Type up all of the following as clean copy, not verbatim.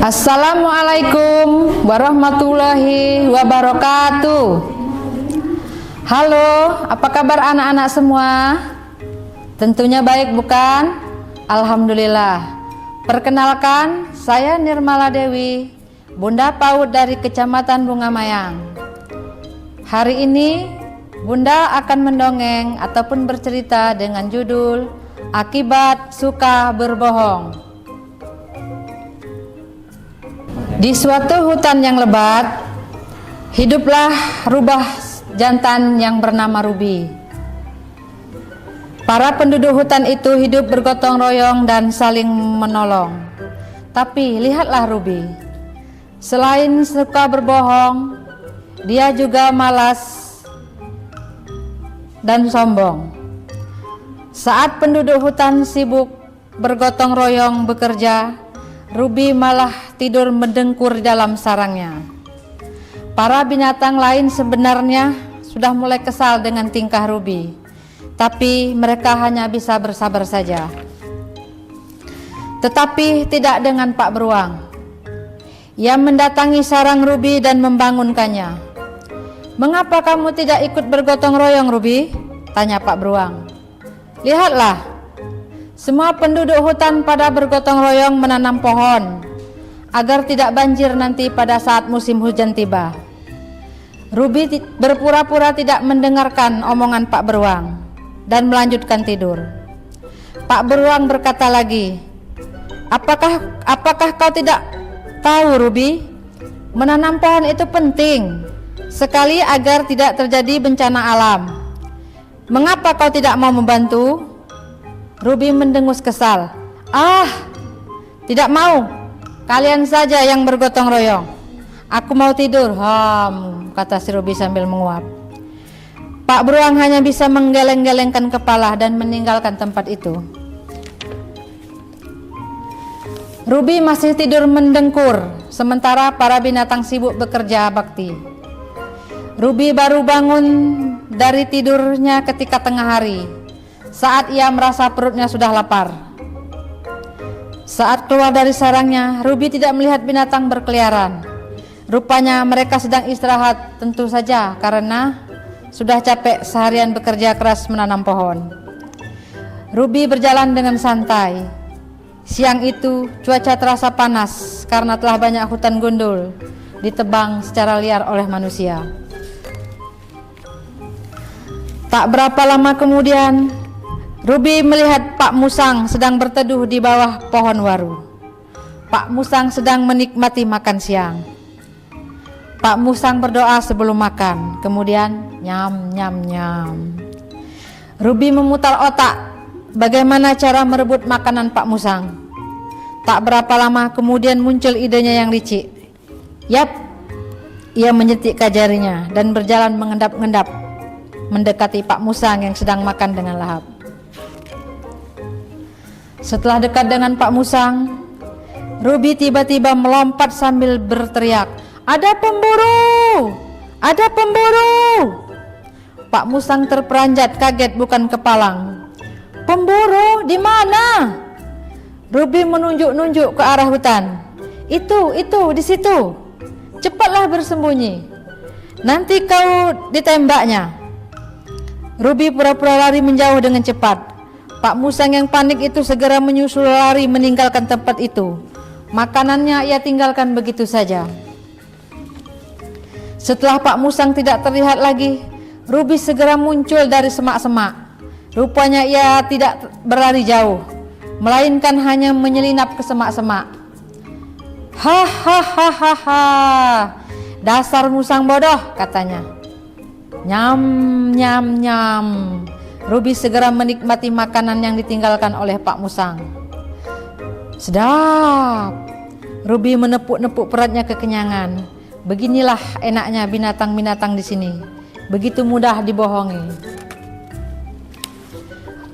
Assalamualaikum warahmatullahi wabarakatuh. Halo, apa kabar anak-anak semua? Tentunya baik bukan? Alhamdulillah. Perkenalkan, saya Nirmala Dewi, Bunda PAUD dari Kecamatan Bunga Mayang. Hari ini Bunda akan mendongeng ataupun bercerita dengan judul Akibat Suka Berbohong. Di suatu hutan yang lebat, hiduplah rubah jantan yang bernama Ruby. Para penduduk hutan itu hidup bergotong royong dan saling menolong. Tapi lihatlah Ruby, selain suka berbohong, dia juga malas dan sombong. Saat penduduk hutan sibuk bergotong royong bekerja, Ruby malah tidur mendengkur di dalam sarangnya. Para binatang lain sebenarnya sudah mulai kesal dengan tingkah Ruby, tapi mereka hanya bisa bersabar saja. Tetapi tidak dengan Pak Beruang. Ia mendatangi sarang Ruby dan membangunkannya. "Mengapa kamu tidak ikut bergotong royong, Ruby?" tanya Pak Beruang. "Lihatlah, semua penduduk hutan pada bergotong royong menanam pohon agar tidak banjir nanti pada saat musim hujan tiba." Ruby berpura-pura tidak mendengarkan omongan Pak Beruang dan melanjutkan tidur. Pak Beruang berkata lagi, Apakah kau tidak tahu, Ruby? Menanam pohon itu penting sekali agar tidak terjadi bencana alam. Mengapa kau tidak mau membantu?" Ruby mendengus kesal. Tidak mau. Kalian saja yang bergotong royong. Aku mau tidur." Kata si Ruby sambil menguap. Pak Beruang hanya bisa menggeleng-gelengkan kepala dan meninggalkan tempat itu. Ruby masih tidur mendengkur, sementara para binatang sibuk bekerja bakti. Ruby baru bangun dari tidurnya ketika tengah hari, saat ia merasa perutnya sudah lapar. Saat keluar dari sarangnya, Ruby tidak melihat binatang berkeliaran. Rupanya mereka sedang istirahat, tentu saja karena sudah capek seharian bekerja keras menanam pohon. Ruby berjalan dengan santai. Siang itu cuaca terasa panas karena telah banyak hutan gundul ditebang secara liar oleh manusia. Tak berapa lama kemudian, Ruby melihat Pak Musang sedang berteduh di bawah pohon waru. Pak Musang sedang menikmati makan siang. Pak Musang berdoa sebelum makan, kemudian nyam nyam nyam. Ruby memutar otak bagaimana cara merebut makanan Pak Musang. Tak berapa lama kemudian muncul idenya yang licik. Yap, ia menyetikkan jarinya dan berjalan mengendap-endap mendekati Pak Musang yang sedang makan dengan lahap. Setelah dekat dengan Pak Musang, Ruby tiba-tiba melompat sambil berteriak, "Ada pemburu! Ada pemburu!" Pak Musang terperanjat kaget bukan kepalang. "Pemburu di mana?" Ruby menunjuk-nunjuk ke arah hutan. Itu, di situ. Cepatlah bersembunyi. Nanti kau ditembaknya." Ruby pura-pura lari menjauh dengan cepat. Pak Musang yang panik itu segera menyusul lari meninggalkan tempat itu. Makanannya ia tinggalkan begitu saja. Setelah Pak Musang tidak terlihat lagi, Ruby segera muncul dari semak-semak. Rupanya ia tidak berlari jauh, melainkan hanya menyelinap ke semak-semak. "Hahaha, dasar musang bodoh," katanya. Nyam nyam nyam. Ruby segera menikmati makanan yang ditinggalkan oleh Pak Musang. Sedap. Ruby menepuk-nepuk perutnya kekenyangan. Beginilah enaknya binatang-binatang di sini. Begitu mudah dibohongi.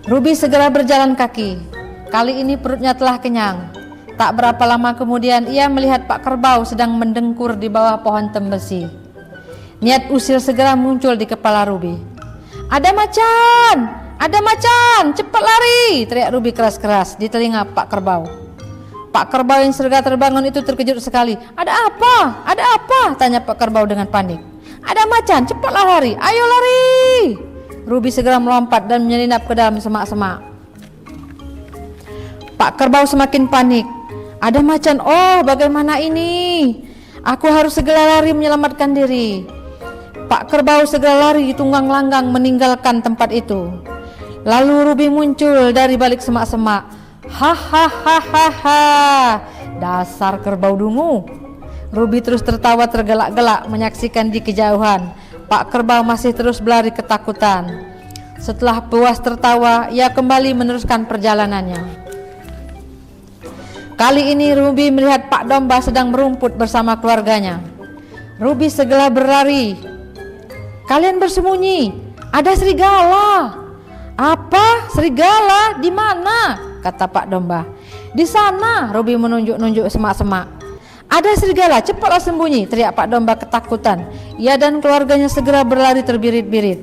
Ruby segera berjalan kaki. Kali ini perutnya telah kenyang. Tak berapa lama kemudian ia melihat Pak Kerbau sedang mendengkur di bawah pohon tembesi. Niat usil segera muncul di kepala Ruby. "Ada macan! Ada macan! Cepat lari!" teriak Ruby keras-keras di telinga Pak Kerbau. Pak Kerbau yang segera terbangun itu terkejut sekali. "Ada apa? Ada apa?" tanya Pak Kerbau dengan panik. "Ada macan, cepatlah lari, ayo lari!" Ruby segera melompat dan menyelinap ke dalam semak-semak. Pak Kerbau semakin panik. "Ada macan, oh bagaimana ini? Aku harus segera lari menyelamatkan diri." Pak Kerbau segera lari tunggang langgang meninggalkan tempat itu. Lalu Ruby muncul dari balik semak-semak. "Hahaha, dasar kerbau dungu." Ruby terus tertawa tergelak-gelak menyaksikan di kejauhan Pak Kerbau masih terus berlari ketakutan. Setelah puas tertawa, ia kembali meneruskan perjalanannya. Kali ini Ruby melihat Pak Domba sedang merumput bersama keluarganya. Ruby segera berlari. "Kalian bersembunyi, ada serigala." "Apa? Serigala? Di mana?" kata Pak Domba. "Di sana," Ruby menunjuk-nunjuk semak-semak. "Ada serigala, cepatlah sembunyi," teriak Pak Domba ketakutan. Ia dan keluarganya segera berlari terbirit-birit.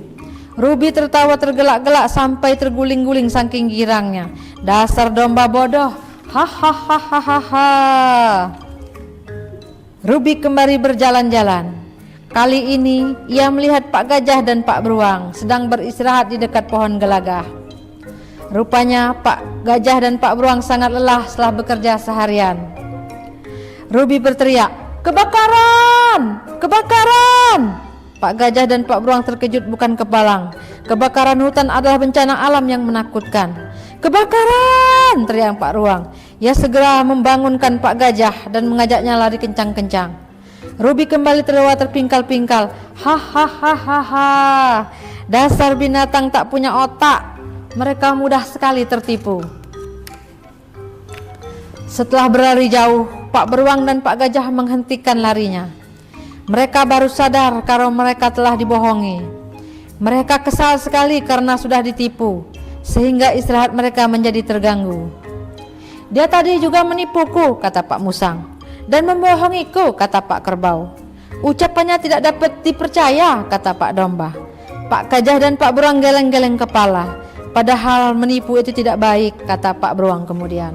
Ruby tertawa tergelak-gelak sampai terguling-guling saking girangnya. "Dasar domba bodoh, hahaha." Ruby kembali berjalan-jalan. Kali ini ia melihat Pak Gajah dan Pak Beruang sedang beristirahat di dekat pohon gelagah. Rupanya Pak Gajah dan Pak Beruang sangat lelah setelah bekerja seharian. Ruby berteriak, "Kebakaran! Kebakaran!" Pak Gajah dan Pak Beruang terkejut bukan kepalang. Kebakaran hutan adalah bencana alam yang menakutkan. "Kebakaran!" teriak Pak Beruang. Ia segera membangunkan Pak Gajah dan mengajaknya lari kencang-kencang. Ruby kembali tertawa terpingkal-pingkal. "Hahaha, dasar binatang tak punya otak. Mereka mudah sekali tertipu." Setelah berlari jauh, Pak Beruang dan Pak Gajah menghentikan larinya. Mereka baru sadar kalau mereka telah dibohongi. Mereka kesal sekali karena sudah ditipu, sehingga istirahat mereka menjadi terganggu. "Dia tadi juga menipuku," kata Pak Musang, "dan membohongiku," kata Pak Kerbau. "Ucapannya tidak dapat dipercaya," kata Pak Domba. Pak Gajah dan Pak Beruang geleng-geleng kepala. "Padahal menipu itu tidak baik," kata Pak Beruang kemudian.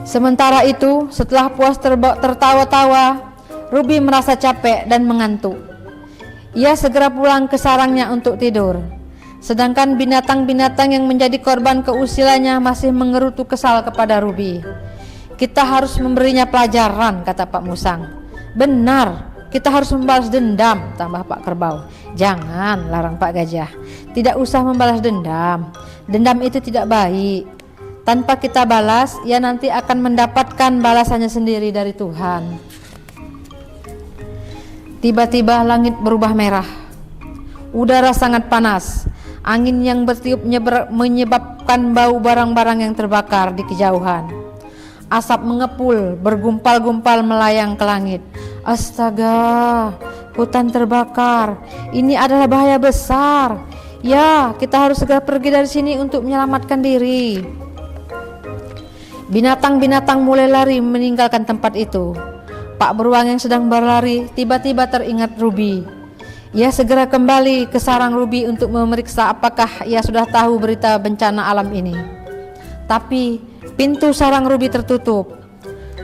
Sementara itu, setelah puas tertawa-tawa, Ruby merasa capek dan mengantuk. Ia segera pulang ke sarangnya untuk tidur. Sedangkan binatang-binatang yang menjadi korban keusilannya masih mengerutu kesal kepada Ruby. "Kita harus memberinya pelajaran," kata Pak Musang. "Benar, kita harus membalas dendam," tambah Pak Kerbau. "Jangan," larang Pak Gajah. "Tidak usah membalas dendam. Dendam itu tidak baik. Tanpa kita balas, ia nanti akan mendapatkan balasannya sendiri dari Tuhan." Tiba-tiba langit berubah merah. Udara sangat panas. Angin yang bertiup menyebabkan bau barang-barang yang terbakar di kejauhan. Asap mengepul, bergumpal-gumpal melayang ke langit. "Astaga, hutan terbakar. Ini adalah bahaya besar. Ya, kita harus segera pergi dari sini untuk menyelamatkan diri." Binatang-binatang mulai lari meninggalkan tempat itu. Pak Beruang yang sedang berlari tiba-tiba teringat Ruby. Ia segera kembali ke sarang Ruby untuk memeriksa apakah ia sudah tahu berita bencana alam ini. Tapi pintu sarang Ruby tertutup.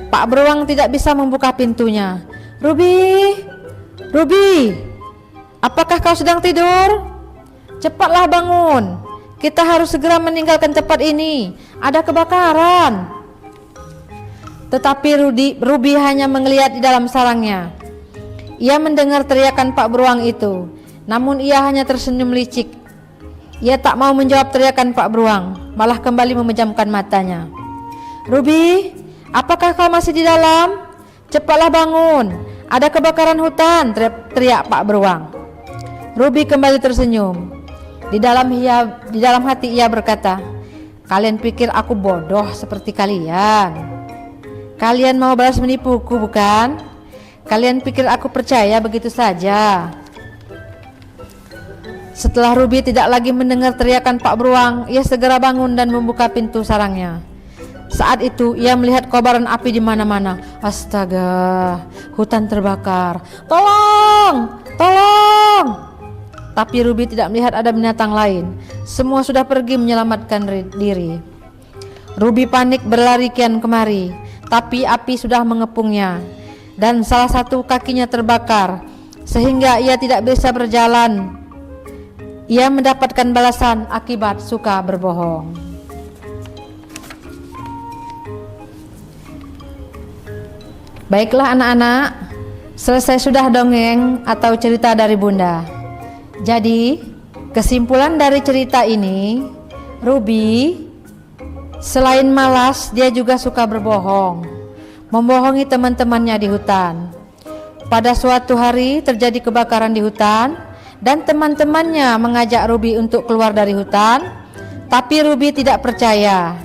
Pak Beruang tidak bisa membuka pintunya. "Ruby, Ruby, apakah kau sedang tidur? Cepatlah bangun. Kita harus segera meninggalkan tempat ini. Ada kebakaran." Tetapi Ruby hanya melihat di dalam sarangnya. Ia mendengar teriakan Pak Beruang itu, namun ia hanya tersenyum licik. Ia tak mau menjawab teriakan Pak Beruang, malah kembali memejamkan matanya. "Ruby, apakah kau masih di dalam? Cepatlah bangun, ada kebakaran hutan," teriak Pak Beruang. Ruby kembali tersenyum. Di dalam hati ia berkata, "Kalian pikir aku bodoh seperti kalian? Kalian mau balas menipuku, bukan? Kalian pikir aku percaya begitu saja?" Setelah Ruby tidak lagi mendengar teriakan Pak Beruang, ia segera bangun dan membuka pintu sarangnya. Saat itu ia melihat kobaran api di mana-mana. "Astaga, hutan terbakar. Tolong! Tolong!" Tapi Ruby tidak melihat ada binatang lain. Semua sudah pergi menyelamatkan diri. Ruby panik berlari kian kemari, tapi api sudah mengepungnya dan salah satu kakinya terbakar sehingga ia tidak bisa berjalan. Ia mendapatkan balasan akibat suka berbohong. Baiklah anak-anak, selesai sudah dongeng atau cerita dari Bunda. Jadi, kesimpulan dari cerita ini, Ruby selain malas, dia juga suka berbohong, membohongi teman-temannya di hutan. Pada suatu hari terjadi kebakaran di hutan dan teman-temannya mengajak Ruby untuk keluar dari hutan, tapi Ruby tidak percaya.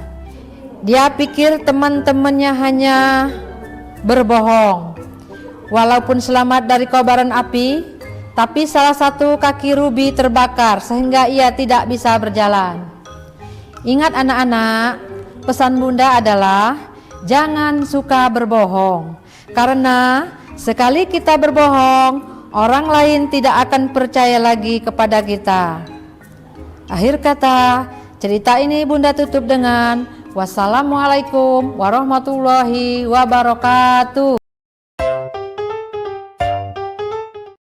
Dia pikir teman-temannya hanya berbohong. Walaupun selamat dari kobaran api, tapi salah satu kaki Ruby terbakar sehingga ia tidak bisa berjalan. Ingat anak-anak, pesan Bunda adalah jangan suka berbohong. Karena sekali kita berbohong, orang lain tidak akan percaya lagi kepada kita. Akhir kata, cerita ini Bunda tutup dengan wassalamualaikum warahmatullahi wabarakatuh.